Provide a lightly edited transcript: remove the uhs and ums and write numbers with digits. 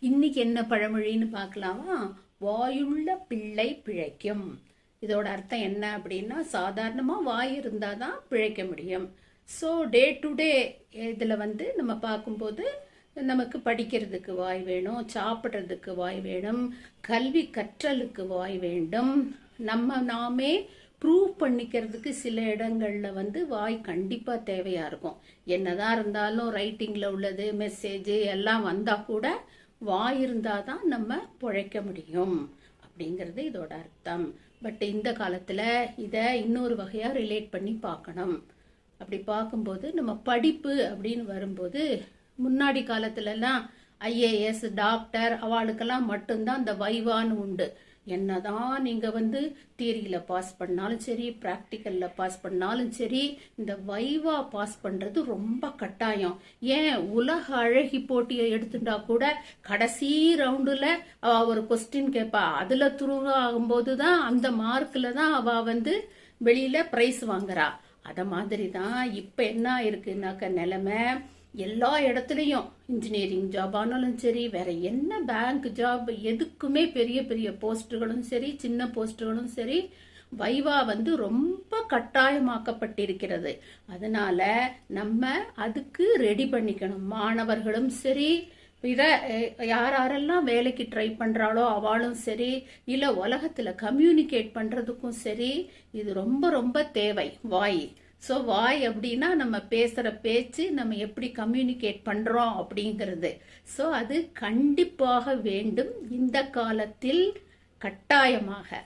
இன்னைக்கு என்ன பழமொழின்னு பார்க்கலாமா? வாயுள்ள பிள்ளை பிழைக்கும். இதோட அர்த்தம் என்ன அப்படின்னா, சாதாரணமாக வாய் இருந்தால் தான் பிழைக்க முடியும். ஸோ டே டு டே இதில் நம்ம பார்க்கும்போது நமக்கு படிக்கிறதுக்கு வாய் வேணும், சாப்பிட்றதுக்கு வாய் வேணும், கல்வி கற்றலுக்கு வாய் வேண்டும். நாமே ப்ரூவ் பண்ணிக்கிறதுக்கு சில இடங்களில் வாய் கண்டிப்பாக தேவையாக இருக்கும். என்னதான் இருந்தாலும் ரைட்டிங்கில் உள்ளது மெசேஜ் எல்லாம் வந்தால் கூட வாய் இருந்தால் தான் நம்ம பிழைக்க முடியும் அப்படிங்கிறது இதோட அர்த்தம். பட் இந்த காலத்தில் இதை இன்னொரு வகையாக ரிலேட் பண்ணி பார்க்கணும். அப்படி பார்க்கும்போது நம்ம படிப்பு அப்படின்னு வரும்போது, முன்னாடி காலத்துலலாம் ஐஏஎஸ் டாக்டர் அவளுக்கெல்லாம் மட்டும்தான் இந்த வைவான்னு உண்டு. என்னதான் நீங்கள் தியரியில் பாஸ் பண்ணாலும் சரி, ப்ராக்டிக்கலில் பாஸ் பண்ணாலும் சரி, இந்த வைவா பாஸ் பண்ணுறது ரொம்ப கட்டாயம். ஏன், உலக அழகி போட்டியை எடுத்துட்டா கூட கடைசி ரவுண்டில் அவள் ஒரு கொஸ்டின் கேட்பா. அதில் துருவ ஆகும்போது தான் அந்த மார்க்கில் தான் அவள் வெளியில் ப்ரைஸ் வாங்குறா. அதை மாதிரி தான் இப்போ என்ன இருக்குனாக்க நிலைமை, எல்லா இடத்துலையும் இன்ஜினியரிங் ஜாப் ஆனாலும் சரி, வேற என்ன பேங்க் ஜாப், எதுக்குமே பெரிய பெரிய போஸ்ட்டுகளும் சரி, சின்ன போஸ்ட்டுகளும் சரி, வைவா ரொம்ப கட்டாயமாக்கப்பட்டிருக்கிறது. அதனால நம்ம அதுக்கு ரெடி பண்ணிக்கணும். மாணவர்களும் சரி, பிற யாரெல்லாம் வேலைக்கு ட்ரை பண்ணுறாளோ அவளும் சரி, இல்லை உலகத்தில் கம்யூனிகேட் பண்ணுறதுக்கும் சரி, இது ரொம்ப ரொம்ப தேவை வாய். ஸோ வாய் அப்படின்னா நம்ம பேசுகிற பேச்சு, நம்ம எப்படி கம்யூனிகேட் பண்ணுறோம் அப்படிங்கிறது. ஸோ அது கண்டிப்பாக வேண்டும் இந்த காலத்தில், கட்டாயமாக.